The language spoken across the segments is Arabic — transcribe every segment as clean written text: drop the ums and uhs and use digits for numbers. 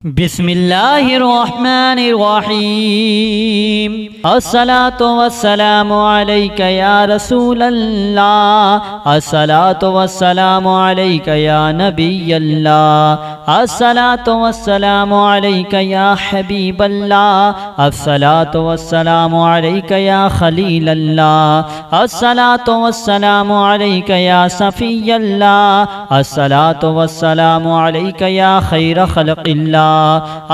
بسم الله الرحمن الرحيم الصلاة والسلام عليك يا رسول الله الصلاة والسلام عليك يا نبي الله الصلاة والسلام عليك يا حبيب الله الصلاة والسلام عليك يا خليل الله الصلاة والسلام عليك يا صفي الله الصلاة والسلام عليك يا خير خلق الله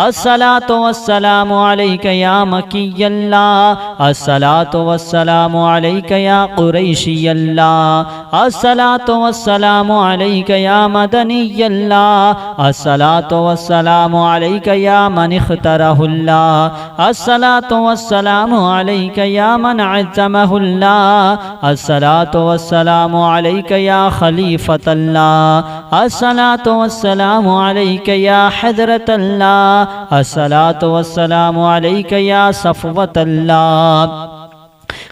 الصلاة والسلام عليك يا مكي الله الصلاة والسلام عليك يا قريشي الله الصلاة والسلام عليك يا مدني الله الصلاة والسلام عليك يا من اختاره الله الصلاة والسلام عليك يا من عزمه الله الصلاة والسلام عليك يا خليفة الله الصلاة والسلام عليك يا حضرة الله الصلاة والسلام عليك يا صفوة الله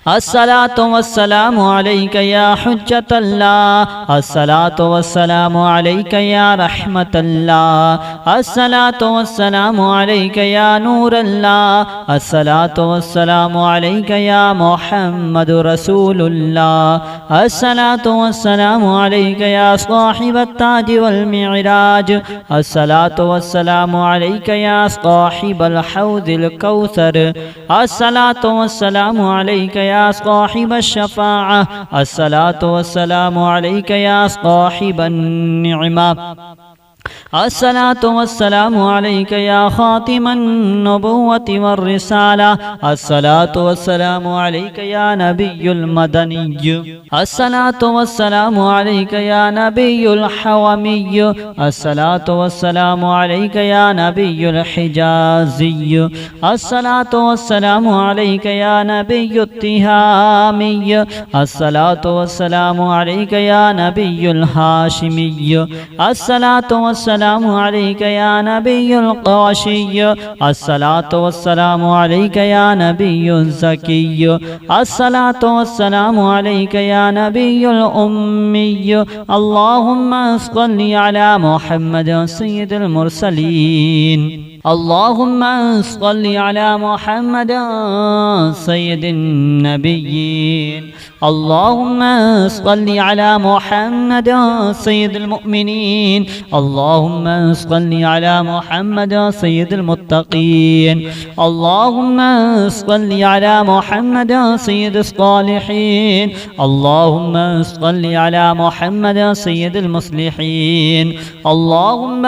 الصلاة والسلام عليك يا حجة الله الصلاة والسلام عليك يا رحمة الله الصلاة والسلام عليك يا نور الله الصلاة والسلام عليك يا محمد رسول الله الصلاة والسلام عليك يا صاحب التاج والمعراج الصلاة والسلام عليك يا صاحب الحوض الكوثر الصلاة والسلام عليك يا صاحب الشفاعة الصلاة والسلام عليك يا صاحب النعمة الصلاة والسلام عليك يا خاتم النبوة والرسالة الصلاة والسلام عليك يا نبي المدني الصلاة والسلام عليك يا نبي الحومي الصلاة والسلام عليك يا نبي الحجازي الصلاة والسلام عليك يا نبي التهامي الصلاة والسلام عليك يا نبي الهاشمي الصلاة والسلام عليك يا نبي القاشي الصلاة والسلام عليك يا نبي الزكي الصلاة والسلام عليك يا نبي الأمي اللهم صل على محمد سيد المرسلين اللهم صل على محمد سيد النبيين اللهم صل على محمد سيد المؤمنين اللهم صل على محمد سيد المتقين اللهم صل على محمد سيد الصالحين اللهم صل على محمد سيد المصلحين اللهم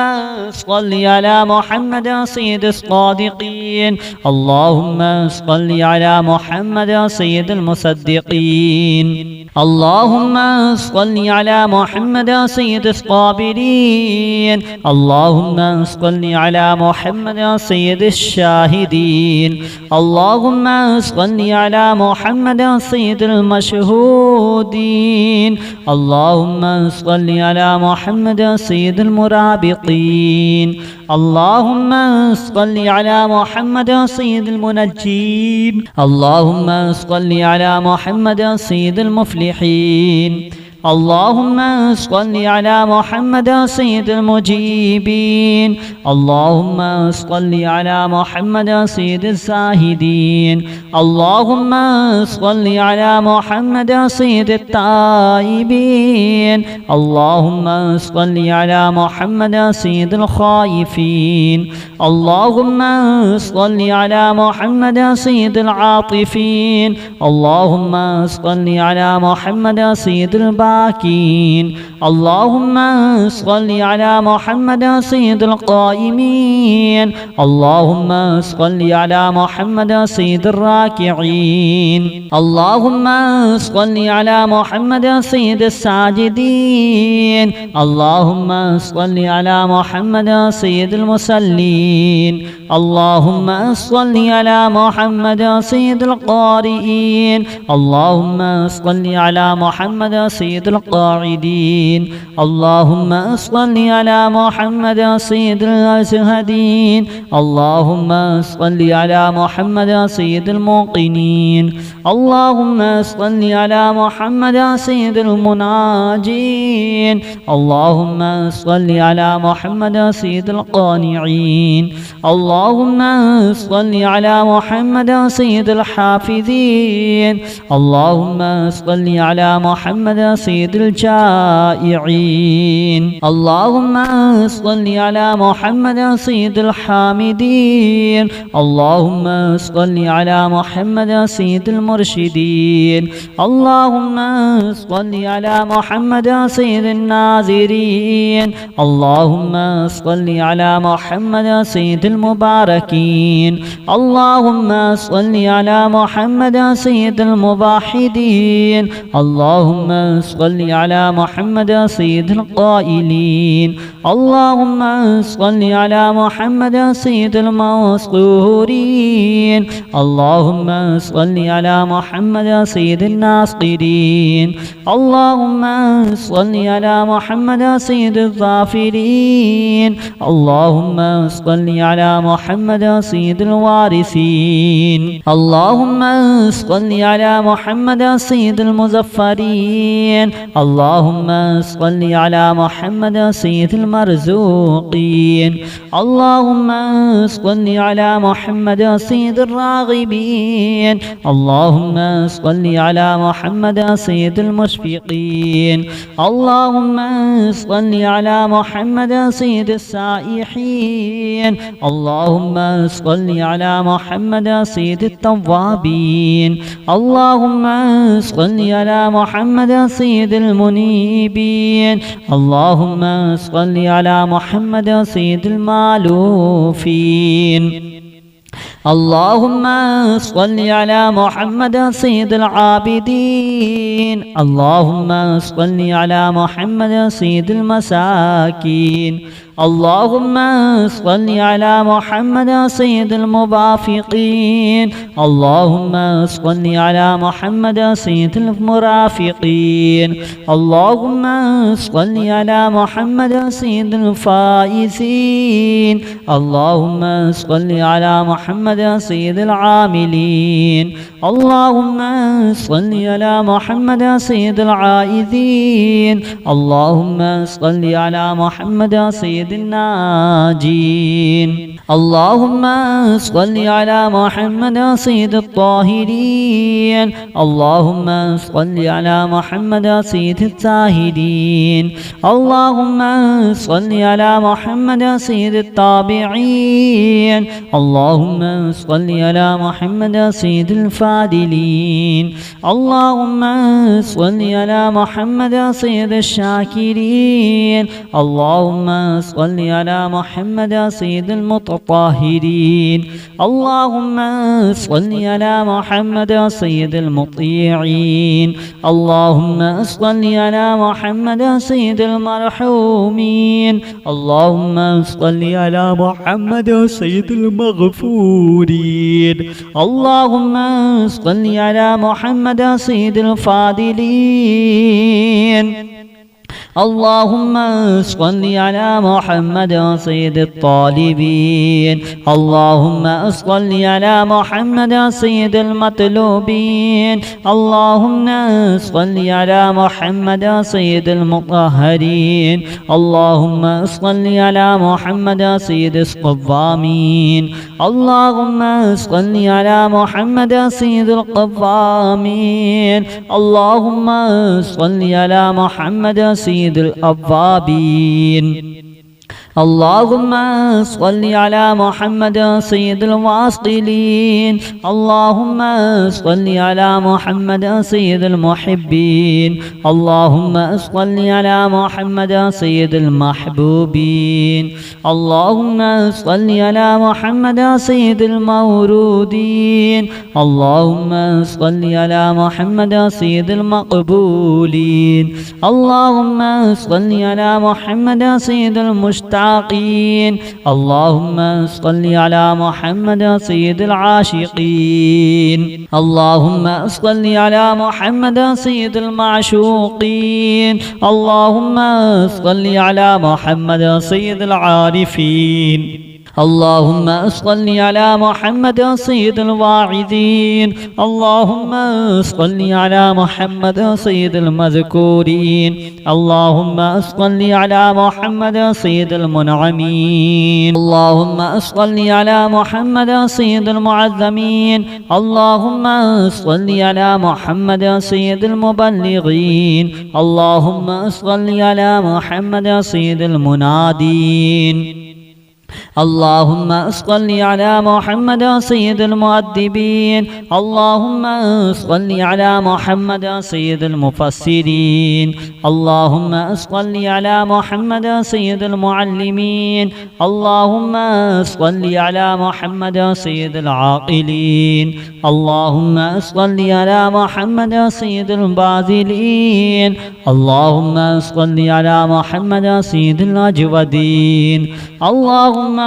صل على محمد سيد الصادقين اللهم صل على محمد سيد المصدقين اللهم صل على محمد سيد الصابرين اللهم صل على محمد سيد الشاهدين اللهم صل على محمد سيد المشهودين اللهم صل على محمد سيد المرابطين اللهم صل على محمد سيد المنجين اللهم صل على محمد سيد المفلحين اللهم صل على محمد سيد المجيبين اللهم صل على محمد سيد الزاهدين اللهم صل على محمد سيد التائبين اللهم صل على محمد سيد الخائفين اللهم صل على محمد سيد العاطفين اللهم صل على محمد سيد الباكين اللهم صل على محمد سيد القائمين اللهم صل على محمد سيد الراكعين اللهم صل على محمد سيد الساجدين اللهم صل على محمد سيد المصلين اللهم صل على محمد سيد القارئين اللهم صل على محمد سيد سيد القاعدين. اللهم صل على محمد سيد الهادين. اللهم صل على محمد سيد الموقنين. اللهم صل على محمد سيد المناجين. اللهم صل على محمد سيد القانعين. اللهم صل على محمد سيد الحافظين. اللهم صل على محمد سيد الجائعين. اللهم صل على محمد سيد الحامدين. اللهم صل على محمد سيد المرشدين. اللهم صل على محمد سيد الناظرين. اللهم صل على محمد سيد المباركين. اللهم صل على محمد سيد الموحدين. اللهم صل على محمد سيد القائلين. اللهم صل على محمد سيد المذكورين. اللهم صل على محمد سيد الناصرين. اللهم صل على محمد سيد الظافرين. اللهم صل على محمد سيد الوارثين. اللهم صل على محمد سيد المظفرين. اللهم صل على محمد سيد المرزوقين. اللهم صل على محمد سيد الراغبين. اللهم صل على محمد سيد المشفقين. اللهم صل على محمد سيد السائحين. اللهم صل على محمد سيد التوابين. اللهم صل على محمد سيد المنيبين. اللهم صل على محمد سيد المالوفين. اللهم صل على محمد سيد العابدين. اللهم صل على محمد سيد المساكين. اللهم صل على محمد سيد الموافقين. اللهم صل على محمد سيد المرافقين. اللهم صل على محمد سيد الفائزين. اللهم صل على محمد سيد العاملين. اللهم صل على محمد سيد العائذين. اللهم صل على محمد سيد الناجين. اللهم صل على محمد سيد الطاهرين. اللهم صل على محمد سيد الزاهدين. اللهم صل على محمد سيد التابعين. اللهم صل على محمد سيد الفاضلين. اللهم صل على محمد سيد الشاكرين. اللهم صل على محمد سيد المتطهرين. اللهم صل على محمد سيد المطيعين. اللهم صل على محمد سيد المرحومين. اللهم صل على محمد سيد المغفورين. اللهم صل على محمد سيد الفاضلين. اللهم صل على محمد سيد الطالبين. اللهم صل على محمد سيد المطلوبين. اللهم صل على محمد سيد المطهرين. اللهم صل على محمد سيد القوامين. اللهم صل على محمد سيد القوامين. اللهم صل على محمد سيد الأوابين. اللهم صل على محمد سيد الواصلين. اللهم صل على محمد سيد المحبين. اللهم صل على محمد سيد المحبوبين. اللهم صل على محمد سيد المورودين. اللهم صل على محمد سيد المقبولين. اللهم صل على محمد سيد المشتاقين. المستعاقين. اللهم صل على محمد سيد العاشقين. اللهم صل على محمد سيد المعشوقين. اللهم صل على محمد سيد العارفين. اللهم صل على محمد سيد الواعظين. اللهم صل على محمد سيد المذكورين. اللهم صل على محمد سيد المنعمين. اللهم صل على محمد سيد المعظمين. اللهم صل على محمد سيد المبلغين. اللهم صل على محمد سيد المنادين. اللهم صل على محمد سيد المؤدبين. اللهم صل على محمد سيد المفسرين. اللهم صل على محمد سيد المعلمين. اللهم صل على محمد سيد العاقلين. اللهم صل على محمد سيد الباذلين. اللهم صل على محمد سيد الأجودين. اللهم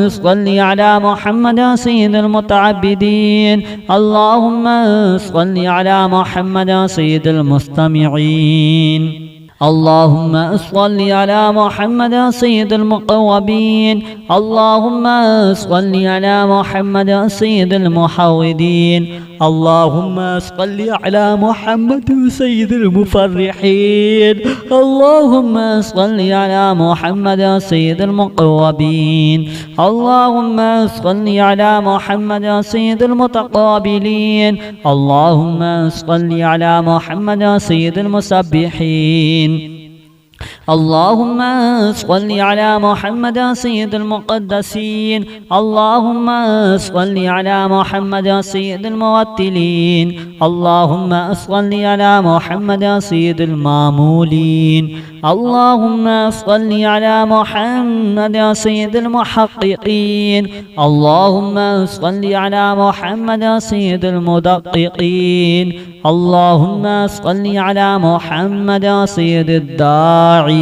صل على محمد سيد المتعبدين. اللهم صل على محمد سيد المستمعين. اللهم صل على محمد سيد المقوبين. اللهم صل على محمد سيد المحوذين. اللهم صل على محمد سيد المفرحين. اللهم صل على محمد سيد المقوبين. اللهم صل على محمد سيد المتقابلين. اللهم صل على محمد سيد المسبحين. اللهم صل على محمد سيد المقدسين. اللهم صل على محمد سيد الموتلين. اللهم صل على محمد سيد المامولين. اللهم صل على محمد سيد المحققين. اللهم صل على محمد سيد المدققين. اللهم صل على محمد سيد الداعين.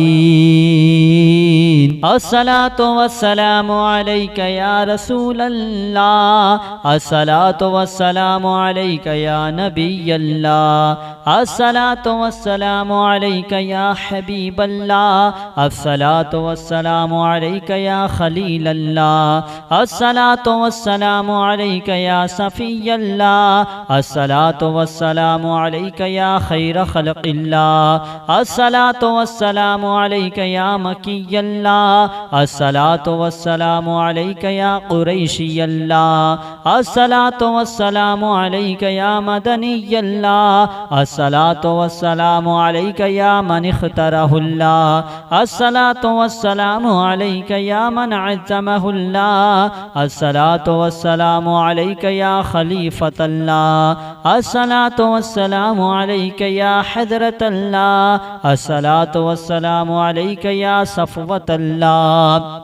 الصلاة والسلام عليك يا رسول الله. الصلاة والسلام عليك يا نبي الله. الصلاة والسلام عليك يا حبيب الله. الصلاة والسلام عليك يا خليل الله. الصلاة والسلام عليك يا صفي الله. الصلاة والسلام عليك يا خير خلق الله. الصلاة والسلام عليك يا مكي الله. الصلاة والسلام عليك يا قريشي الله. الصلاة والسلام عليك يا مدني الله. الصلاة والسلام عليك يا من اختاره الله. الصلاة والسلام عليك يا من عزمه الله. الصلاة والسلام عليك يا خليفة الله. الصلاة والسلام عليك يا حضرة الله. الصلاة والسلام عليك يا صفوة الله.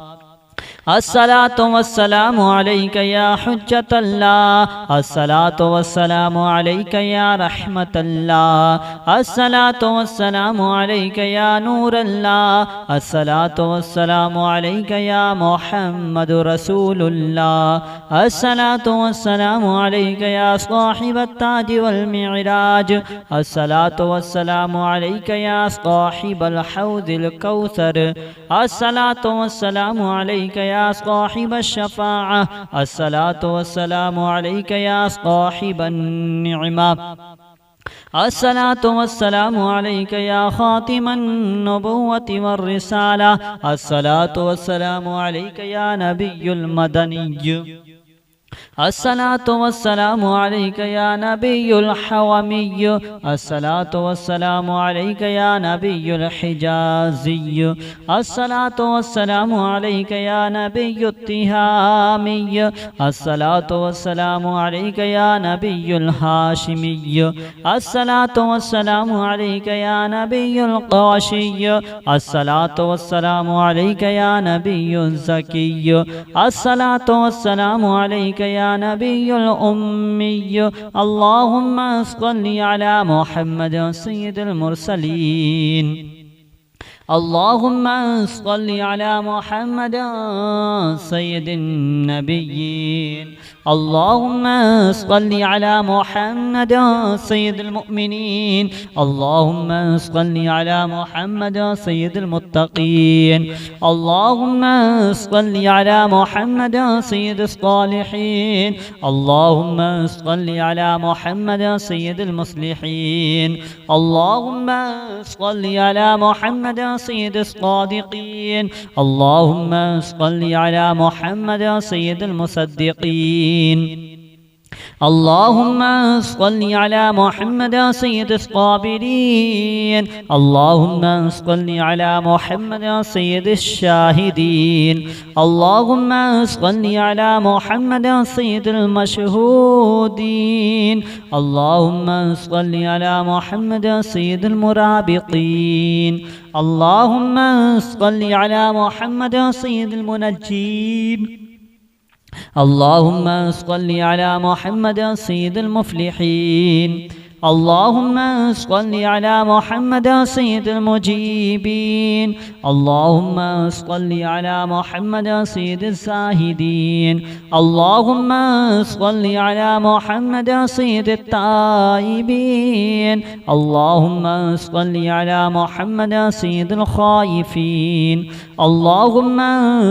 الصلاة والسلام عليك يا حجة الله. الصلاة والسلام عليك يا رحمة الله. الصلاة والسلام عليك يا نور الله. الصلاة والسلام عليك يا محمد رسول الله. الصلاة والسلام عليك يا صاحب التاج والمعراج. الصلاة والسلام عليك يا صاحب الحوض الكوثر. الصلاة والسلام عليك يا صاحب الشفاعة. الصلاة والسلام عليك يا صاحب النعمة. الصلاة والسلام عليك يا خاتم النبوة والرسالة. الصلاة والسلام عليك يا نبي المدني. الصلاة والسلام عليك يا نبي الحومي. الصلاة والسلام عليك يا نبي الحجازي. الصلاة والسلام عليك يا نبي التهامي. الصلاة والسلام عليك يا نبي الهاشمي. الصلاة والسلام عليك يا نبي القاشي. الصلاة والسلام عليك يا نبي الزكي. الصلاة والسلام عليك يا نبي الأمي. اللهم صل على محمد سيد المرسلين. اللهم صل على محمد سيد النبيين. اللهم صل على محمد سيد المؤمنين. اللهم صل على محمد سيد المتقين. اللهم صل على محمد سيد الصالحين. اللهم صل على محمد سيد المصلحين. اللهم صل على محمد سيد الصادقين. اللهم صل على محمد سيد المصدقين. اللهم صل على محمد سيد الصابرين. اللهم صل على محمد سيد الشاهدين. اللهم صل على محمد سيد المشهودين. اللهم صل على محمد سيد المرابطين. اللهم صل على محمد سيد المنجين. اللهم صل على محمد سيد المفلحين. اللهم صل على محمد سيد المجيبين. اللهم صل على محمد سيد الزاهدين. اللهم صل على محمد سيد التائبين. اللهم صل على محمد سيد الخائفين. اللهم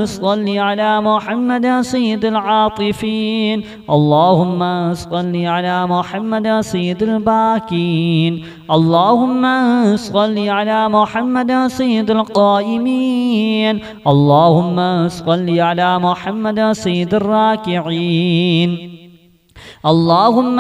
صل على محمد سيد العاطفين. اللهم صل على محمد سيد الباكين. اللهم صل على محمد سيد القائمين. اللهم صل على محمد سيد الراكعين. اللهم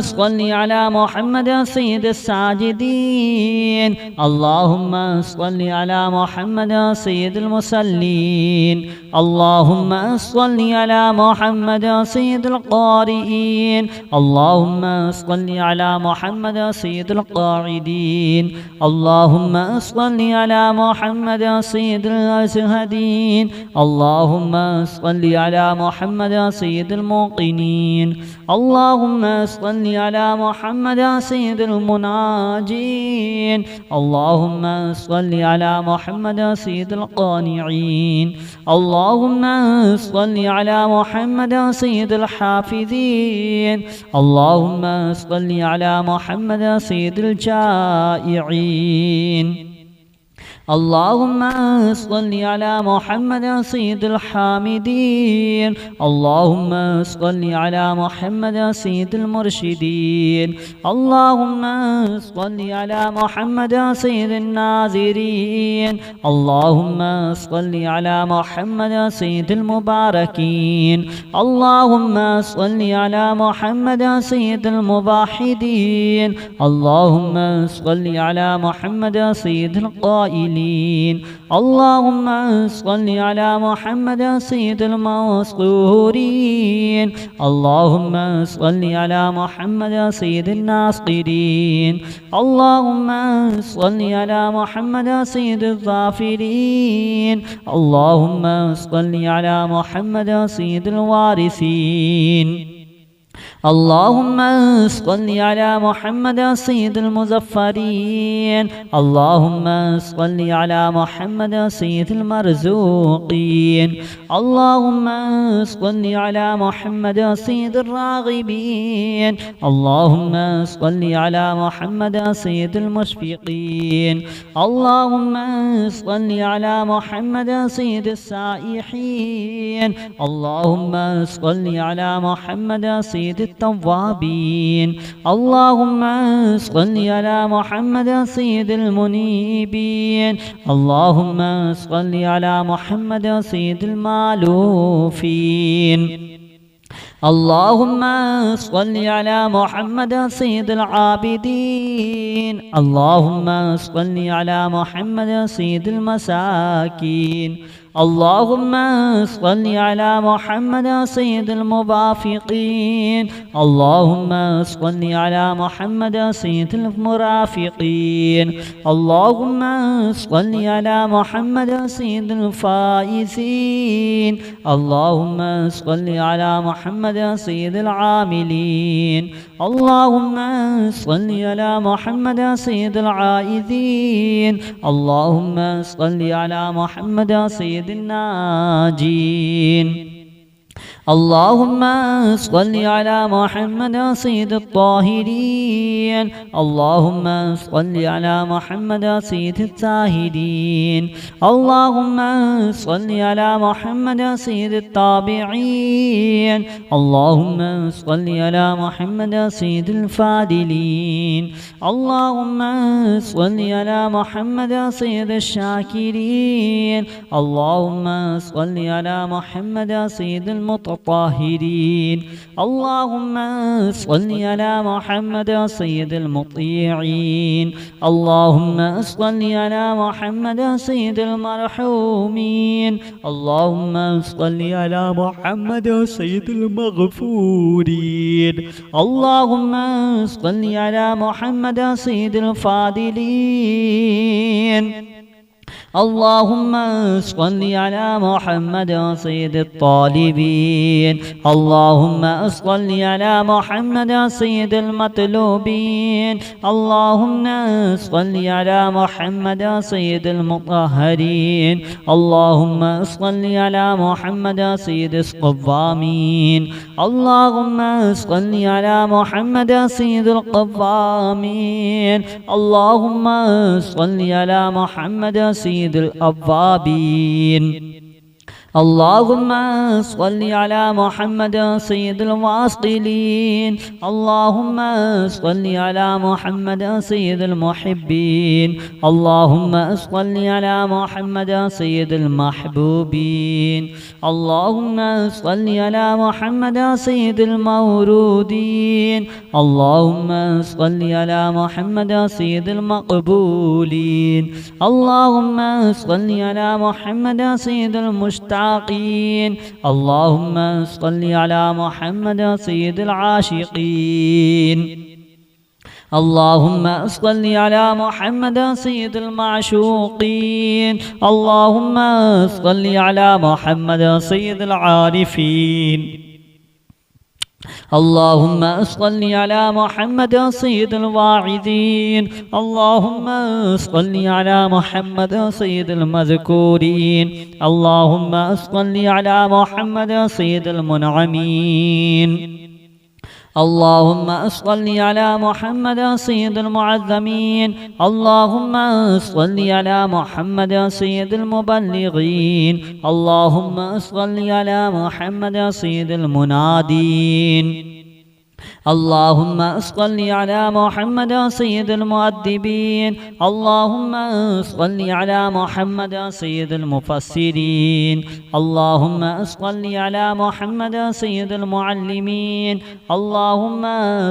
صل على محمد سيد الساجدين. اللهم صل على محمد سيد المصلين. اللهم صل على محمد سيد القارئين. اللهم صل على محمد سيد القاعدين. اللهم صل على محمد سيد الأزهدين. اللهم صل على محمد سيد الموقنين. اللهم صل على محمد سيد المناجين. اللهم صل على محمد سيد القانعين. اللهم صل على محمد سيد الحافظين. اللهم صل على محمد سيد الجائعين. اللهم صل على محمد سيد الحامدين. اللهم صل على محمد سيد المرشدين. اللهم صل على محمد سيد الناظرين. اللهم صل على محمد سيد المباركين. اللهم صل على محمد سيد الموحدين. اللهم صل على محمد سيد القائلين. اللهم صل على محمد سيد المذكورين. اللهم صل على محمد سيد الناصرين. اللهم صل على محمد سيد الظافرين. اللهم صل على محمد سيد الوارثين. اللهم صل على محمد سيد المظفرين. اللهم صل على محمد سيد المرزوقين. اللهم صل على محمد سيد الراغبين. اللهم صل على محمد سيد المشفقين. اللهم صل على محمد سيد السائحين. اللهم صل على محمد سيد التوابين. اللهم صل على محمد سيد المنيبين. اللهم صل على محمد سيد المالوفين. اللهم صل على محمد سيد العابدين. اللهم صل على محمد سيد المساكين. اللهم صل على محمد سيد الموافقين. اللهم صل على محمد سيد المرافقين. اللهم صل على محمد سيد الفائزين. اللهم صل على محمد سيد العاملين. اللهم صل على محمد سيد العائذين. اللهم صل على محمد سيد الناجين. اللهم صل على محمد سيد الطاهرين. اللهم صل على محمد سيد الزاهدين. اللهم صل على محمد سيد التابعين. اللهم صل على محمد سيد الفاضلين. اللهم صل على محمد سيد الشاكرين. اللهم صل على محمد سيد المطهرين. اللهم صل على محمد سيد المطيعين. اللهم صل على محمد سيد المرحومين. اللهم صل على محمد سيد المغفورين. اللهم صل على محمد سيد الفاضلين. اللهم صل على محمد سيد الطالبين. اللهم صل على محمد سيد المطلوبين. اللهم صل على محمد سيد المطهرين. اللهم صل على محمد سيد القوامين. اللهم صل على محمد سيد القوامين. اللهم صل على محمد سيد الأوابين. اللهم صل على محمد سيد الواصلين. اللهم صل على محمد سيد المحبين. اللهم صل على محمد سيد المحبوبين. اللهم صل على محمد سيد المورودين. اللهم صل على محمد سيد المقبولين. اللهم صل على محمد سيد المشتاقين. اللهم صل على محمد سيد العاشقين. اللهم صل على محمد سيد المعشوقين. اللهم صل على محمد سيد العارفين. اللهم صل على محمد سيد الواعظين. اللهم صل على محمد سيد المذكورين. اللهم صل على محمد سيد المنعمين. اللهم صل على محمد سيد المعظمين. اللهم صل على محمد سيد المبلغين. اللهم صل على محمد سيد المنادين. اللهم صل على محمد سيد المؤدبين. اللهم صل على محمد سيد المفسرين. اللهم صل على محمد سيد المعلمين. اللهم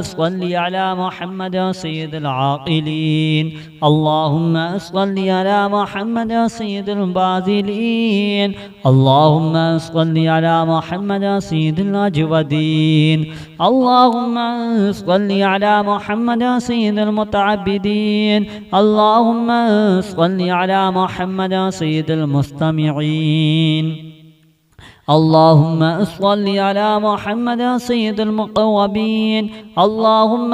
صل على محمد سيد العاقلين. اللهم صل على محمد سيد الباذلين. اللهم صل على محمد سيد الأجودين. اللهم صل على محمد سيد المتعبدين. اللهم صل على محمد سيد المستمعين. اللهم صل على محمد سيد المقوبين. اللهم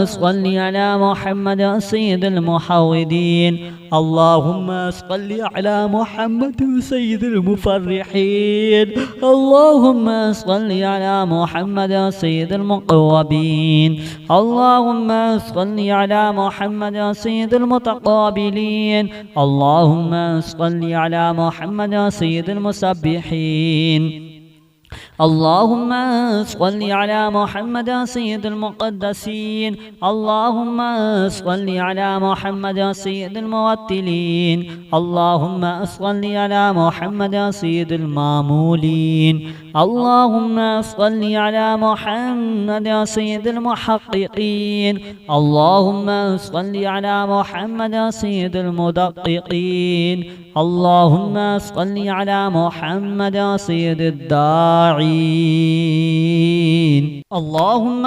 صل على محمد سيد المحوذين. اللهم صل على محمد سيد المفرحين. اللهم صل على محمد سيد المقوبين. اللهم صل على محمد سيد المتقابلين. اللهم صل على محمد سيد المسبحين. اللهم صل على محمد سيد المقدسين. اللهم صل على محمد سيد الموتلين. اللهم صل على محمد سيد المامولين. اللهم صل على محمد سيد المحققين. اللهم صل على محمد سيد المدققين. اللهم صل على محمد سيد الداعين. اللهم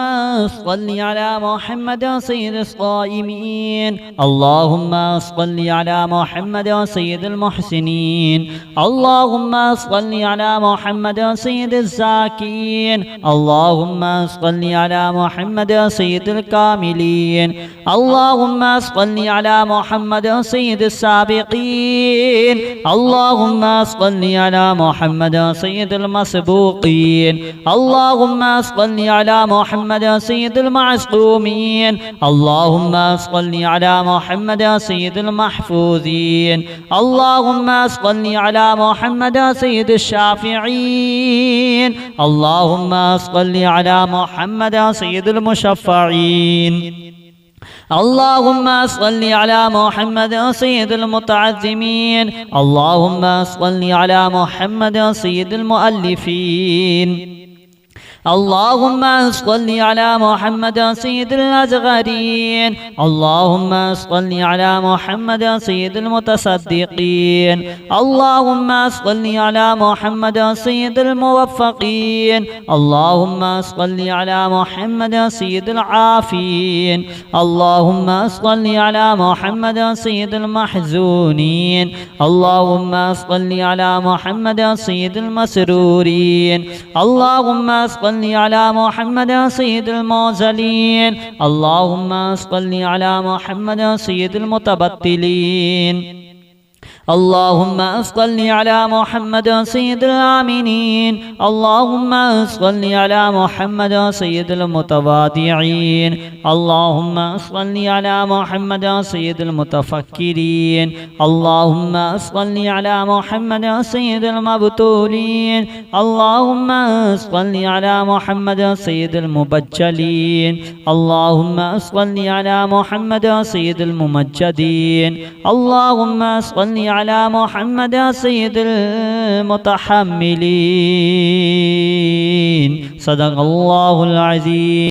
صل على محمد سيد الصائمين. اللهم صل على محمد سيد المحسنين. اللهم صل على محمد سيد الزاكين. اللهم صل على محمد سيد الكاملين. اللهم صل على محمد سيد السابقين. اللهم صل على محمد سيد المسبوقين. اللهم صل على محمد سيد المعصومين. اللهم صل على محمد سيد المحفوظين. اللهم صل على محمد سيد الشافعين. اللهم صل على محمد سيد المشفعين. اللهم صل على محمد سيد المتعظمين. اللهم صل على محمد سيد المؤلفين. اللهم صل على محمد سيد الأزغرين. اللهم صل على محمد سيد المتصدقين. اللهم صل على محمد سيد الموفقين. اللهم صل على محمد سيد العافين. اللهم صل على محمد سيد المحزونين. اللهم صل على محمد سيد المسرورين. اللهم صل على محمد سيد المعزلين. اللهم صل على محمد سيد المتبتلين. اللهم صل على محمد سيد الآمنين. اللهم صل على محمد سيد المتواضعين. اللهم صل على محمد سيد المتفكرين. اللهم صل على محمد سيد المبتولين. اللهم صل على محمد سيد المبجلين. اللهم صل على محمد سيد الممجدين. اللهم صل على محمد سيد المتحملين. صدق الله العظيم.